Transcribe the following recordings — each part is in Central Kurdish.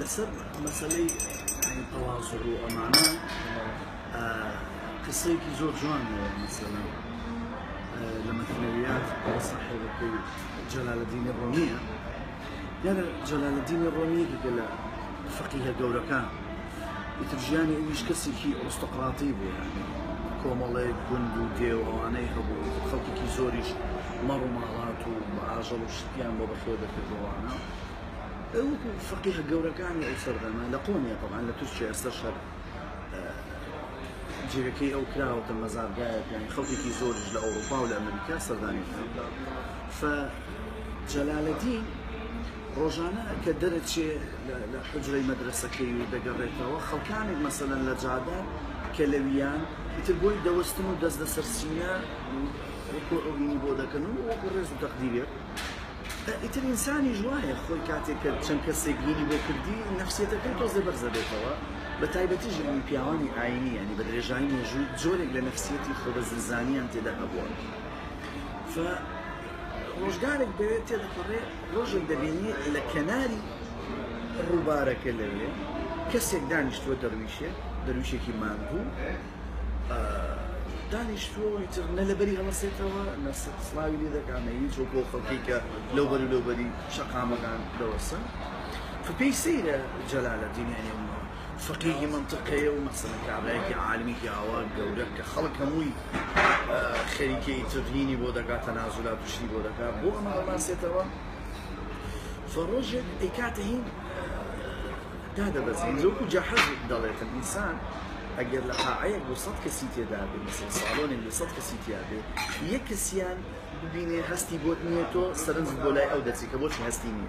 لسر مسألة يعني تواصل وأمانة قصيكي زور جوان مثلا لما ثنويات صاحب جلال الدين الرومية يعني جلال الدين الرومي قال فقيه جوركان يترجعني إيش كسي كي أرستقراطي بو يعني كومالي جندو ديو أنا يهبو خلقي كي زوريش مرو مالات وعاجل وشتيان وبخير في الروانا فقيه جوركان يأسر ذا لقوني طبعا لا تشي استشهد جيركي أو كراو تمزار جايب يعني خلقي كي زوريش لأوروبا ولأمريكا سرداني فجلال الدين روجانا كدرت شيء لحجري مدرسة كي دقريتها وخلكاني مثلا لجادة كلويان يتلقوي دوستنو دز سرسينا وكو عيني بودا كانوا وكرز وتقديري إتر إنساني جوايا خوي كاتي كشم كسيجيني بوكردي نفسيتك كنتو زبر زبيتها بتايبتي جمي بيواني عيني يعني بدري جايني جورك لنفسيتي خو بزنزاني أنت ده أبوان ف روجدارك بيتي ذكري روجل دبيني لكناري الربارة كلوية كسيك دانشتو درويشة كي مانكو دانشتو يترنا لبري غلصيتها ناس صلاوي لي ذاك عنا يجو كو خلقيك لو بري شقا مكان دوسا فبيصير جلال الدين يعني فقيه منطقي ومثلا كعبايك عالمي كعواق جورك خلق هموي خريكي ترهيني بودكا تنازلات وشي بودكا بو اما ما سيتوا فروجك ايكاتهين دادا بس زوكو جاحظ ضليت الانسان اجر لقاعيك وصد كسيتي دابي مثلا صالون اللي صد كسيتي دابي يكسيان ببيني هستي بوت نيتو سرنز بولاي او دتي كبوش هستي نيه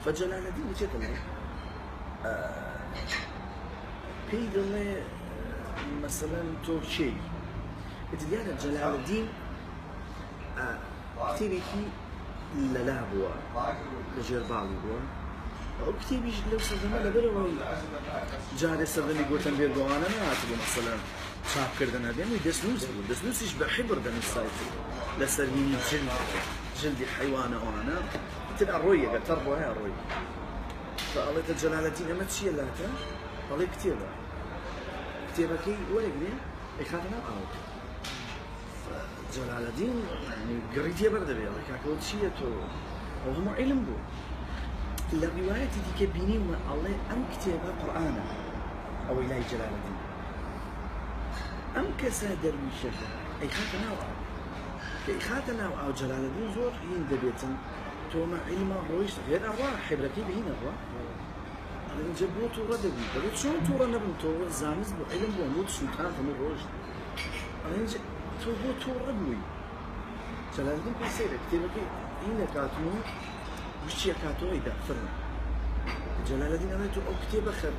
فجلال الدين جيت الله بيدل مثلا تو شيء اتجاه جلال الدين كتير كي لا بوا لجربالي بوا او كتير بيجي لو سلمنا لبروا جاري سلمني قلت ام بيرجو انا ما مثلا شاف كردنا هذين دسنوس يشبه حبر دم السايت لسريني جلدي حيوانه وانا قلت له الرؤيه قلت له هي الرؤيه فقالت جلال الدين ما تشي لها قال كتير كتيبكي ولا جنيه يخافنا أو جلال الدين يعني قريتيه برد بيه كاكو تشيته وهم علم بو الرواية دي كبيني وما الله أم كتابة قرآن أو إلهي جلال الدين أم كسادر ويشفه أي خاتنا أو كي خاتنا أو جلال الدين زور هين دبيتن توما علم رويش غير أرواح حبركي بهين أرواح أنا جبوا تورا دبي بدو شون تورا نبن تورا زامز بو علم بو نود سلطان فمن روج أنا تورا بوي جلال الدين بيصير كتابك هنا كاتمو وش كاتو إذا فرنا جلال الدين أنا تو كتابة خر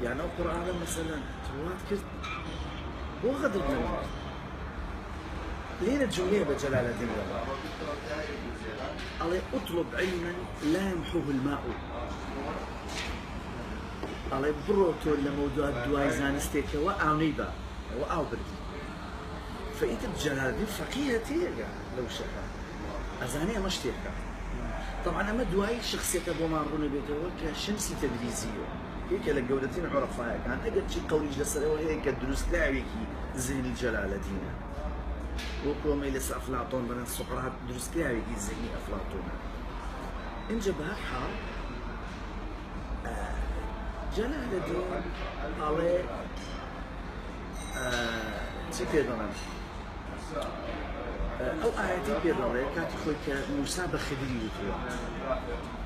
يعني أو قرآن مثلا توات كرت هو غدر بنا لين الجملة بجلال الدين الله اطلب علما لا يمحوه الماء الله بروتو لموضوع الدواء زانستيك وأو نيبا وأو بردي فإنت جلال الدين فقيهتي لو شفا أزانية مشتيكا طبعا أما دواي شخصية أبو مارون بيته كشمسي تدريزية هيك لجودتين عرفاء كان أجد شيء قولي جلسة وهيك دروس لاعبيكي ذهني جلال الدين وكو ما يلس أفلاطون بنا سقراط دروس لاعبيكي ذهني أفلاطون إن جبها حال جلال الدين على شو كذا أو آياتي بيضاء كاتخوك موسى بخدري وتوا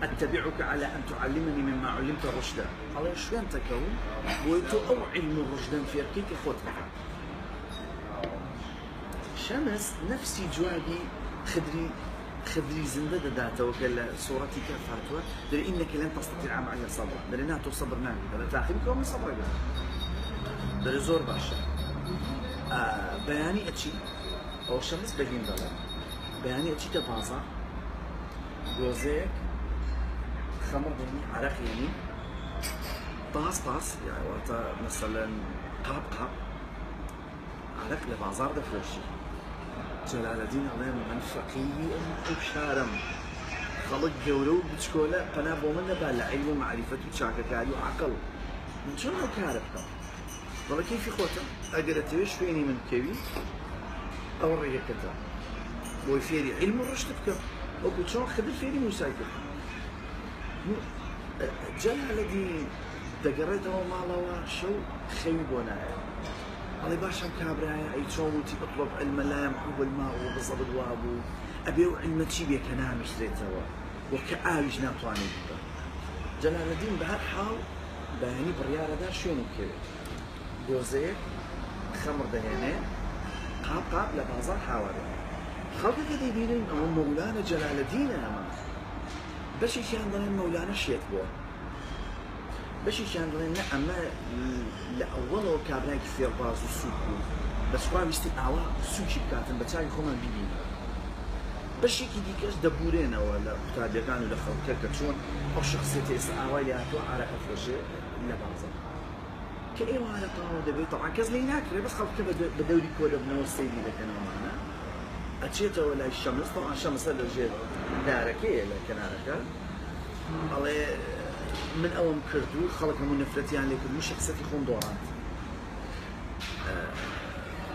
أتبعك على أن تعلمني مما علمت رشدا على شو أنت كون ويتو أو علم الرشدا في أركيك خطرك شمس نفسي جوابي خدري زندة داتا وكلا صورتي كفاتوا در إنك لن تستطيع معي صبرا در ناتو صبر نامي در تاخذك ومن صبر در زور باشا بياني أتشي أو شمس بجين دلا بياني أتشي تبازا جوزيك خمر يعني عرق يعني طاس يعني وقتا مثلا قاب عرق لبازار دفلوشي جلال الدين عليه من فقيه وشارم خلق جورو بتشكولا فانا بومنا بلا علم ومعرفة وشاككاري وعقل من شو لو كاربها والله كيف خوتا اقدر تويش فيني من كيوي او الرجل كذا ويفيري علم الرشد بك وكنت شلون خذ الفيري مسايكل جلال الذي دقريته ماله شو خيبونا الله باشا كابرايا اي شلون اطلب علم لا يمحو الماء وبالضبط وابو ابي علم تشيبي كنام اشتريته وكآويش ناتواني بك جلال الدين بهالحال بهني بريارة دار شنو كذا دوزيك خمر دهينه قاب لبازار حوالي خلق كذي دينين او مولانا جلال الدين اما بشي كان ضلين مولانا شيت بو بشي كان ضلين اما لاوله كابراك في باز السوق بس قام يستقعوا السوق كاتن بتاعي خمن بيجي بشي كي ديكاش دبورين ولا بتاع كانوا لخلق كتشون او شخصيتي استقعوا لي على افرج لبازار كأي وانا طاوة دبي طبعا كزلي ناكري بس خلط كذا بدوري كودا بنور سيدي لكن معنا أتشيته ولا الشمس طبعا الشمس اللي جيت داركي لكن أنا الله من أول كردو خلق من نفرتي يعني لكن مش شخصيتي خون دورات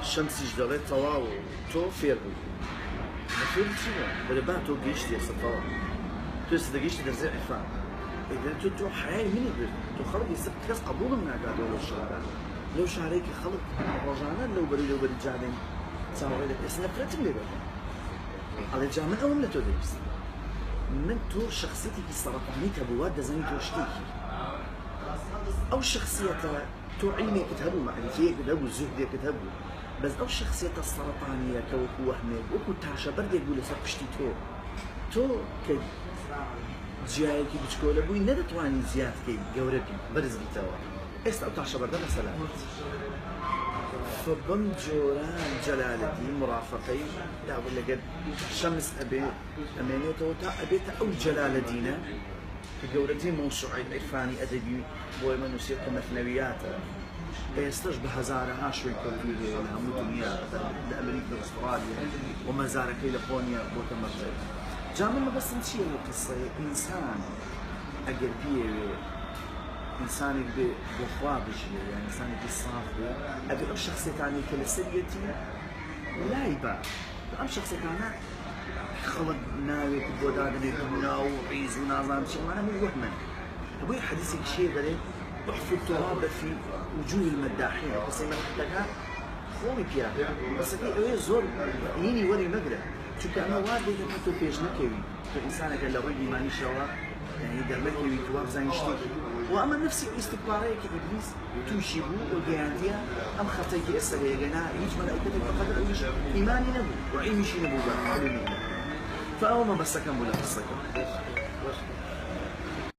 الشمس يجدلت طواو تو فيربو فيربو شنو بدباتو جيشتي صفا تو صدقيشتي درزي عفان إذا تو حياة من يقدر تو خلق يسبت كاس قبول من قاعد ولا الشارع لو شاريك خلق رجعنا لو بري جادين صاروا لك بس نفرت اللي بقى على الجامعة أو من تدرس من تو شخصيتي السرطانية كبواد زين توشتيكي أو شخصية تو علمي كتبوا معرفية كتبوا الزهد كتبوا بس أو شخصية السرطانية كوكو وهمي وكو تاشا برد يقول سبشتي تو كي جایەکی بچکۆلە بووی نەدەتوانی زیادکەی گەورەبی بەرز بیتەوە ئێستا ئەو تاشە بەردە مەسەلە فبەم جۆران جەلالەدین مرافەقەی دابوو لەگەر شەمس ئەبێ ئەمێنێتەوە تا ئەبێتە ئەو جەلالەدینە کە گەورەترین مەوسوعەی عیرفانی ئەدەبی بۆ ئێمە نووسێت کە مەثنەویاتە ئێستاش بە هەزارەها شوێن کەوتوی هەیە لە هەموو دنیا لە ئەمریکا و ئوسترالیا و مەزارەکەی لە کۆنیا بۆتە مەرجەع جامل بس نشيل القصة إنسان أجر بيه إنسان يبي بخوا بيجي يعني إنسان يبي صاف أبي أم شخصية تانية كالسريتي لا يبا أم شخصية تانية خلق ناوي كبودان يكمنا وعيز ونظام شيء ما أنا مو وهمن أبوي حديثك شيء ذلك احفر التراب في وجوه المداحين بس ما تحتاجها خوي بيا بس كي زور يني وري مقرأ شو كأنه واحد إذا كنتو فيش نكوي فإنسانك اللي رجلي ماني شوا يعني درمك يوي تواب زين يشتكي وأما نفسي استكبارية كإبليس توشيبو وجانديا أم خطيك السرية جنا يجي ملائكة بقدر أيش إيماني نبو وعلمي شي نبو بقى فأول ما بس كان بولا قصة